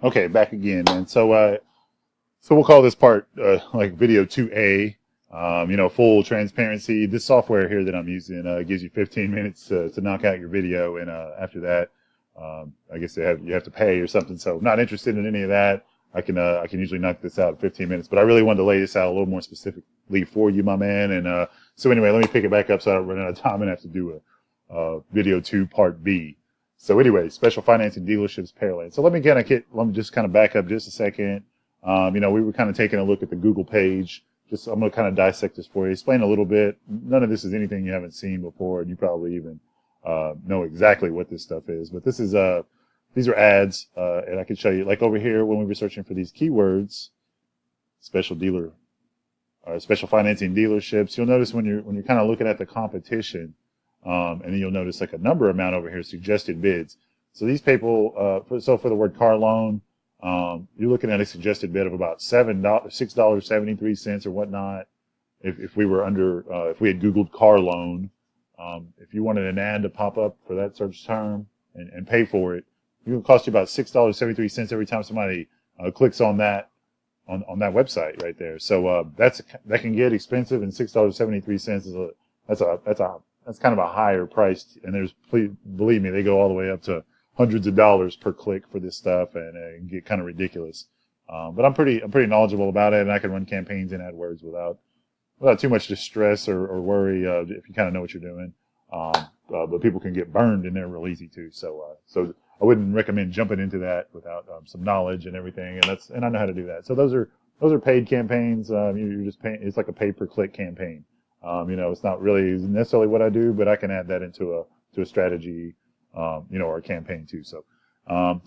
Okay, back again, man. So we'll call this part like video 2A. Full transparency. This software here that I'm using gives you 15 minutes to knock out your video, and after that, I guess you have to pay or something. So I'm not interested in any of that. I can usually knock this out in 15 minutes, but I really wanted to lay this out a little more specifically for you, my man. And so anyway, let me pick it back up so I don't run out of time and have to do a video 2 part B. So anyway, special financing dealerships Pearland. So let me just kind of back up just a second. We were kind of taking a look at the Google page. I'm going to kind of dissect this for you, explain a little bit. None of this is anything you haven't seen before, and you probably even know exactly what this stuff is. But these are ads, and I can show you, like over here when we were searching for these keywords, special financing dealerships. You'll notice when you're kind of looking at the competition, and then you'll notice like a number amount over here, suggested bids. So these people, for the word car loan, you're looking at a suggested bid of about $6.73 or whatnot. If we were if we had Googled car loan, if you wanted an ad to pop up for that search term and pay for it, it would cost you about $6.73 every time somebody clicks on that on that website right there. So that can get expensive, and $6.73 that's kind of a higher price. And believe me, they go all the way up to hundreds of dollars per click for this stuff, and get kind of ridiculous. But I'm pretty knowledgeable about it, and I can run campaigns in AdWords without too much distress or worry if you kind of know what you're doing. But people can get burned in there real easy too. So I wouldn't recommend jumping into that without some knowledge and everything. And I know how to do that. So those are paid campaigns. You're just paying. It's like a pay per click campaign. It's not really necessarily what I do, but I can add that into a strategy, or a campaign too. So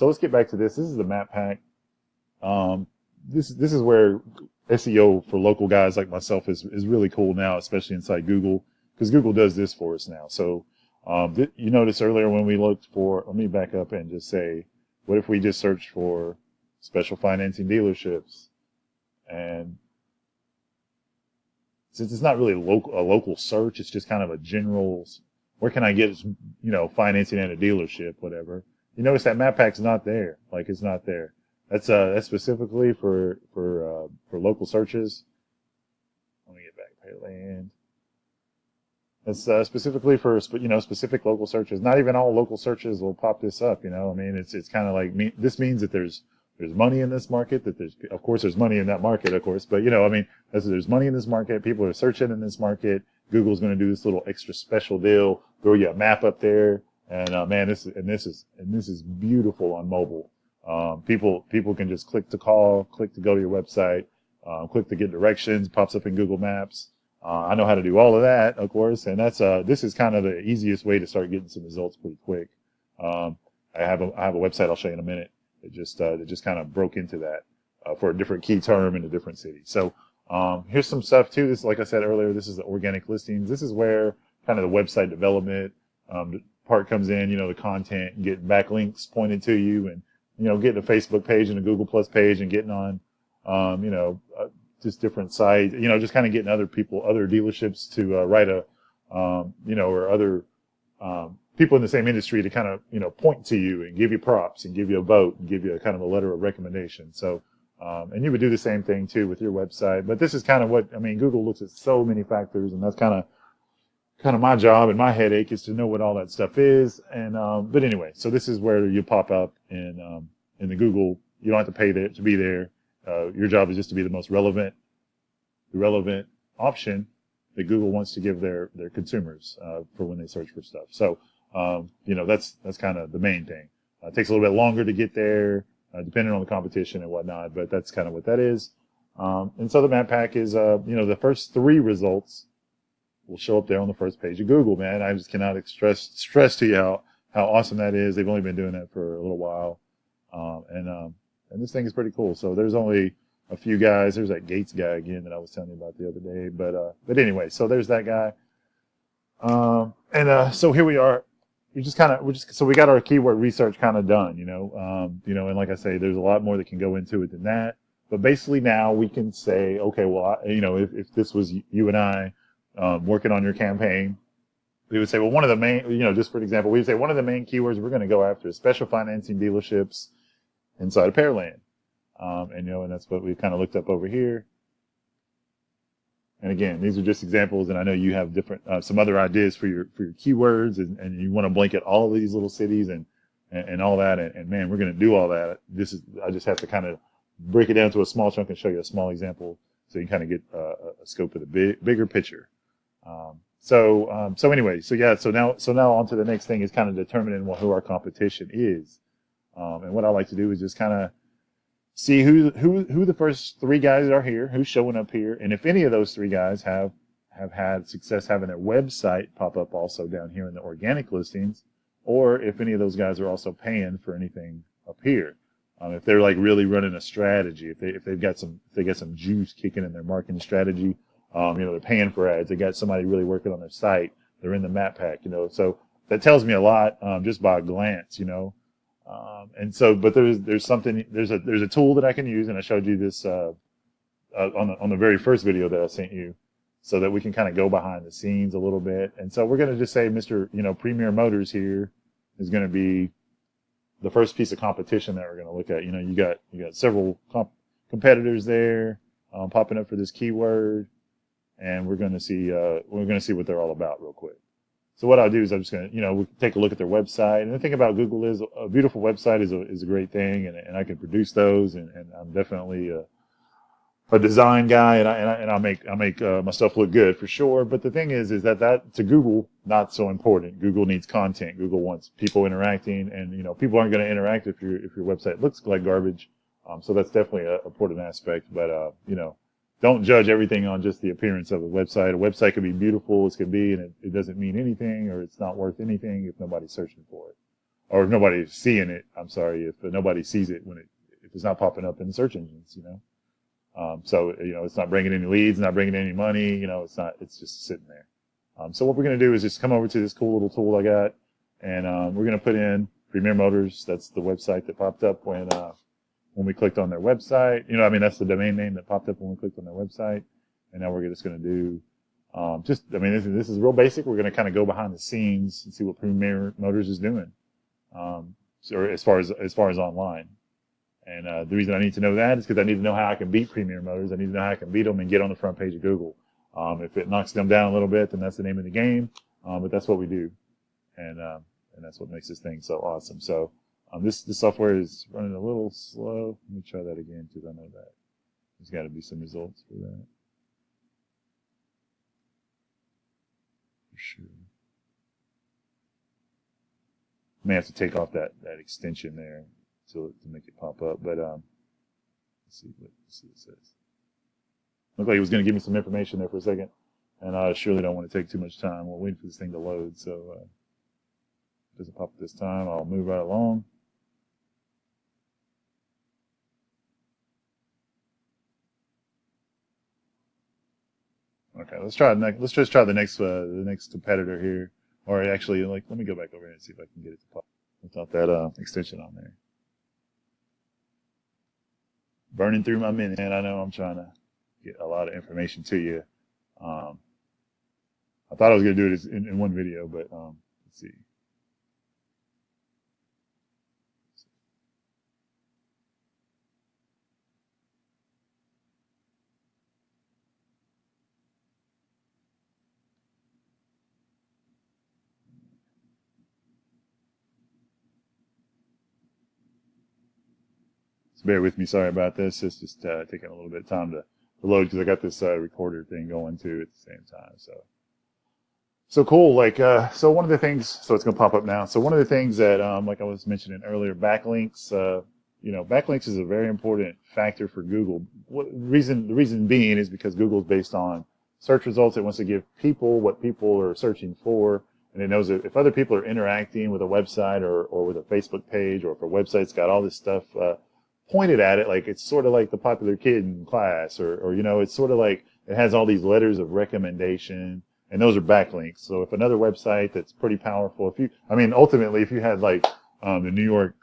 let's get back to this. This is the map pack. This is where SEO for local guys like myself is really cool now, especially inside Google, because Google does this for us now. So you notice earlier when we looked for, let me back up and just say, what if we just searched for special financing dealerships? And since it's not really a local search, it's just kind of a general, where can I get, financing at a dealership, whatever. You notice that map pack's not there. Like, it's not there. That's specifically for local searches. Let me get back to Pearland. That's specifically for specific local searches. Not even all local searches will pop this up. It's kind of like this means that there's money in this market. That there's money in that market, of course. But there's money in this market. People are searching in this market. Google's going to do this little extra special deal. Throw you a map up there, and man, this is beautiful on mobile. People can just click to call, click to go to your website, click to get directions. Pops up in Google Maps. I know how to do all of that, of course, and this is kind of the easiest way to start getting some results pretty quick. I have a website I'll show you in a minute that just kind of broke into that for a different key term in a different city. So here's some stuff too. This, like I said earlier, this is the organic listings. This is where kind of the website development part comes in. The content, getting backlinks pointed to you, and getting a Facebook page and a Google Plus page, and getting on just different sites, just kind of getting other dealerships to write or other people in the same industry to kind of point to you and give you props and give you a vote and give you a kind of a letter of recommendation. So, and you would do the same thing too with your website. But this is kind of Google looks at so many factors, and that's kind of my job and my headache is to know what all that stuff is. And but anyway, so this is where you pop up in the Google. You don't have to pay there to be there. Your job is just to be the most relevant option that Google wants to give their consumers for when they search for stuff. So that's kind of the main thing. It takes a little bit longer to get there, depending on the competition and whatnot, but that's kind of what that is. And so the map pack is the first 3 results will show up there on the first page of Google. Man, I just cannot stress to you how awesome that is. They've only been doing that for a little while, and this thing is pretty cool. So there's only a few guys. There's that Gates guy again that I was telling you about the other day. But anyway, so there's that guy. So here we are. So we got our keyword research kind of done, and like I say, there's a lot more that can go into it than that. But basically now we can say, okay, well, if this was you and I working on your campaign, we would say, well, one of the main, just for example, we would say one of the main keywords we're going to go after is special financing dealerships. inside of Pearland. And that's what we kind of looked up over here. And again, these are just examples, and I know you have different, some other ideas for your keywords, and you want to blanket all of these little cities and all that. And man, we're going to do all that. I just have to kind of break it down to a small chunk and show you a small example so you can kind of get a scope of the bigger picture. So now on to the next thing is kind of determining who our competition is. And what I like to do is just kind of see who the first three guys are here, who's showing up here, and if any of those three guys have had success having their website pop up also down here in the organic listings, or if any of those guys are also paying for anything up here. If they're like really running a strategy, if they got some juice kicking in their marketing strategy, they're paying for ads, they got somebody really working on their site, they're in the map pack, so that tells me a lot just by a glance, but there's a tool that I can use, and I showed you this on the very first video that I sent you, so that we can kind of go behind the scenes a little bit. And so we're going to just say Mr. Premier Motors here is going to be the first piece of competition that we're going to look at. You got several competitors there popping up for this keyword, and we're going to see what they're all about real quick. So what I'll do is I'm just going to, we'll take a look at their website. And the thing about Google is a beautiful website is a great thing, and I can produce those, and I'm definitely a design guy, and I make my stuff look good for sure. But the thing is that to Google, not so important. Google needs content. Google wants people interacting, and people aren't going to interact if your website looks like garbage. So that's definitely an important aspect. But don't judge everything on just the appearance of a website. A website could be beautiful as can be, and it doesn't mean anything, or it's not worth anything if nobody's searching for it, or if nobody's seeing it. I'm sorry, if nobody sees it if it's not popping up in search engines. It's not bringing any leads, not bringing any money. It's just sitting there. So what we're going to do is just come over to this cool little tool I got, and we're going to put in Premier Motors. That's the website that popped up when we clicked on their website. That's the domain name that popped up when we clicked on their website. And now we're just going to do, this is real basic. We're going to kind of go behind the scenes and see what Premier Motors is doing, as far as online. And the reason I need to know that is because I need to know how I can beat Premier Motors. I need to know how I can beat them and get on the front page of Google. If it knocks them down a little bit, then that's the name of the game. But that's what we do, and that's what makes this thing so awesome. So this software is running a little slow. Let me try that again, because I know that there's got to be some results for that. For sure. May have to take off that extension there to make it pop up. But let's see what it says. Looked like it was going to give me some information there for a second, and I surely don't want to take too much time. We'll wait for this thing to load. So if it doesn't pop up this time, I'll move right along. Okay, let's just try the next competitor here, or actually, let me go back over here and see if I can get it to pop without that extension on there. Burning through my minute, and I know I'm trying to get a lot of information to you. I thought I was going to do it in one video, but let's see. Bear with me. Sorry about this. It's just taking a little bit of time to load, because I got this recorder thing going too at the same time. So cool. So one of the things, so it's going to pop up now. So one of the things that, like I was mentioning earlier, backlinks, backlinks is a very important factor for Google. The reason being is because Google is based on search results. It wants to give people what people are searching for. And it knows that if other people are interacting with a website or with a Facebook page, or if a website's got all this stuff, pointed at it, like it's sort of like the popular kid in class, or it's sort of like it has all these letters of recommendation, and those are backlinks. So if another website that's pretty powerful, ultimately, if you had the New York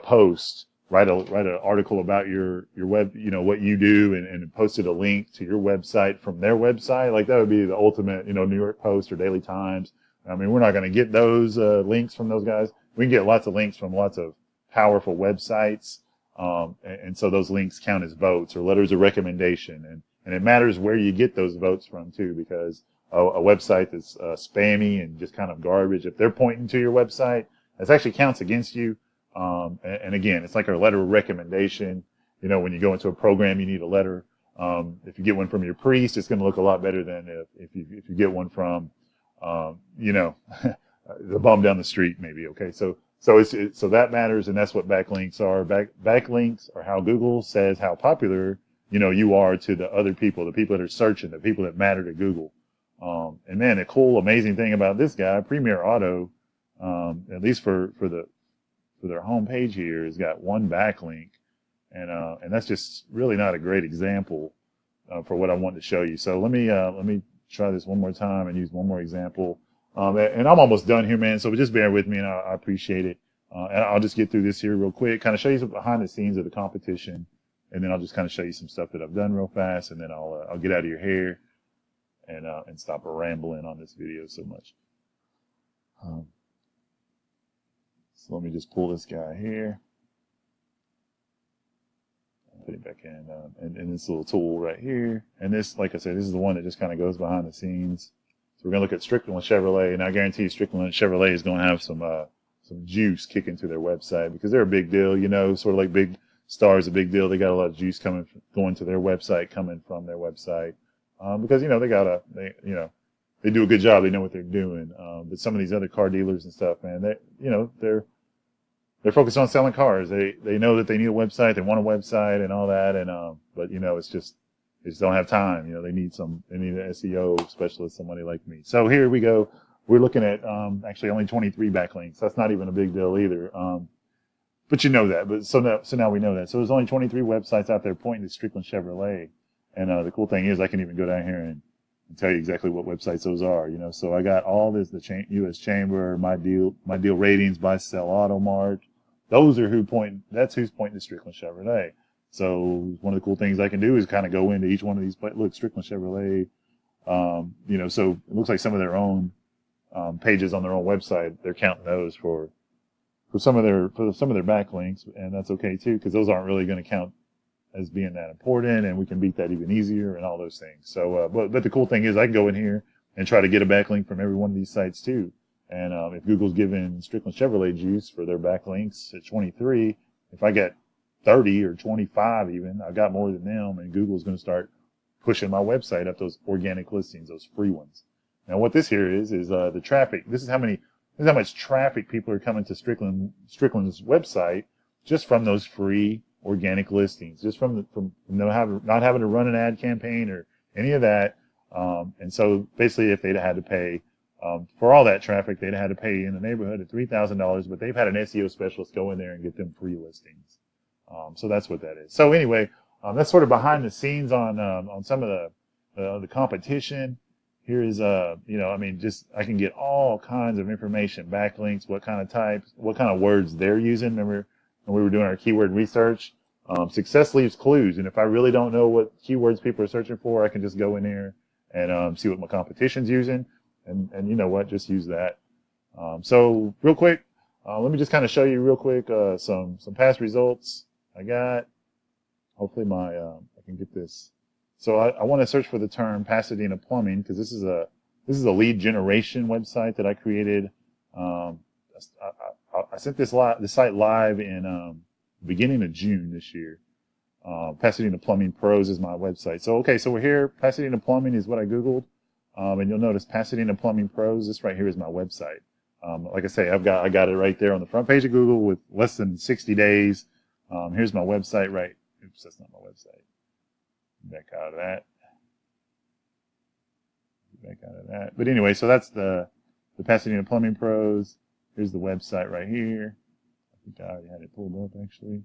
Post write an article about your web, what you do, and posted a link to your website from their website, like that would be the ultimate, New York Post or Daily Times. We're not going to get those links from those guys. We can get lots of links from lots of powerful websites. And so those links count as votes or letters of recommendation. And it matters where you get those votes from too, because a website that's spammy and just kind of garbage, if they're pointing to your website, that actually counts against you. And again, it's like a letter of recommendation. You know, when you go into a program, you need a letter. If you get one from your priest, it's going to look a lot better than if you get one from, you know, the bum down the street, maybe. Okay. So that matters. And that's what backlinks are. Backlinks are how Google says how popular, you know, you are to the other people, the people that are searching, the people that matter to Google. And man, the cool, amazing thing about this guy, Premier Auto, at least for their homepage here, has got one backlink. And that's just really not a great example, for what I want to show you. So let me try this one more time and use one more example. And I'm almost done here, man. So just bear with me, and I appreciate it. And I'll just get through this here real quick, kind of show you some behind the scenes of the competition. And then I'll just kind of show you some stuff that I've done real fast. And then I'll get out of your hair and stop rambling on this video so much. So let me just pull this guy here. Put it back in this little tool right here. And this, like I said, this is the one that just kind of goes behind the scenes. So we're going to look at Strickland Chevrolet, and I guarantee you Strickland Chevrolet is going to have some juice kicking to their website, because they're a big deal, you know, sort of like Big Star is a big deal. They got a lot of juice going to their website, coming from their website. Because, you know, they do a good job. They know what they're doing. But some of these other car dealers and stuff, man, they're focused on selling cars. They know that they need a website. They want a website and all that. But you know, they just don't have time. You know, they need an SEO specialist, somebody like me. So here we go. We're looking at, actually only 23 backlinks. That's not even a big deal either. But you know that. But so now we know that. So there's only 23 websites out there pointing to Strickland Chevrolet. And, the cool thing is I can even go down here and tell you exactly what websites those are, you know. So I got all this, the U.S. Chamber, my deal ratings, buy, sell, Automart. That's who's pointing to Strickland Chevrolet. So one of the cool things I can do is kind of go into each one of these, look, Strickland Chevrolet, you know, so it looks like some of their own, pages on their own website, they're counting those for some of their backlinks. And that's okay too, because those aren't really going to count as being that important, and we can beat that even easier and all those things. So, but the cool thing is I can go in here and try to get a backlink from every one of these sites too. And, if Google's giving Strickland Chevrolet juice for their backlinks at 23, if I get 30 or 25 even, I've got more than them, and Google's going to start pushing my website up those organic listings, those free ones. Now what this here is the traffic. This is how much traffic people are coming to Strickland's website just from those free organic listings, just from not having to run an ad campaign or any of that. And so basically if they'd had to pay, for all that traffic, they'd had to pay in the neighborhood of $3,000, but they've had an SEO specialist go in there and get them free listings. So that's what that is. So anyway, that's sort of behind the scenes on some of the competition. Here is, you know, I mean, just, I can get all kinds of information, backlinks, what kind of types, what kind of words they're using. Remember when we were doing our keyword research? Success leaves clues. And if I really don't know what keywords people are searching for, I can just go in there and, see what my competition's using. And you know what, just use that. So real quick, let me just kind of show you real quick, some past results I got. Hopefully I can get this. So I want to search for the term Pasadena plumbing, because this is a lead generation website that I created. I sent this site live in, beginning of June this year. Pasadena Plumbing Pros is my website. So, okay, so we're here. Pasadena Plumbing is what I Googled. And you'll notice Pasadena Plumbing Pros, this right here is my website. Like I say, I got it right there on the front page of Google with less than 60 days. Here's my website, right? Oops, that's not my website. Back out of that. Back out of that. But anyway, so that's the Pasadena Plumbing Pros. Here's the website right here. I think I already had it pulled up actually.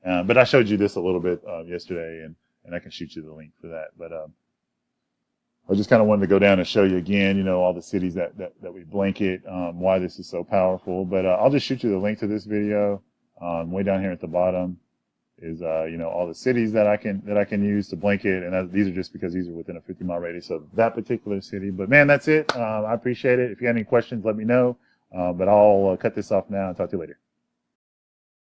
But I showed you this a little bit yesterday, and I can shoot you the link for that. But I just kind of wanted to go down and show you again, you know, all the cities that we blanket, why this is so powerful. But I'll just shoot you the link to this video. Way down here at the bottom is you know, all the cities that I can use to blanket, and these are just because these are within a 50-mile radius of that particular city. But man, that's it. I appreciate it. If you have any questions, let me know. But I'll cut this off now and talk to you later.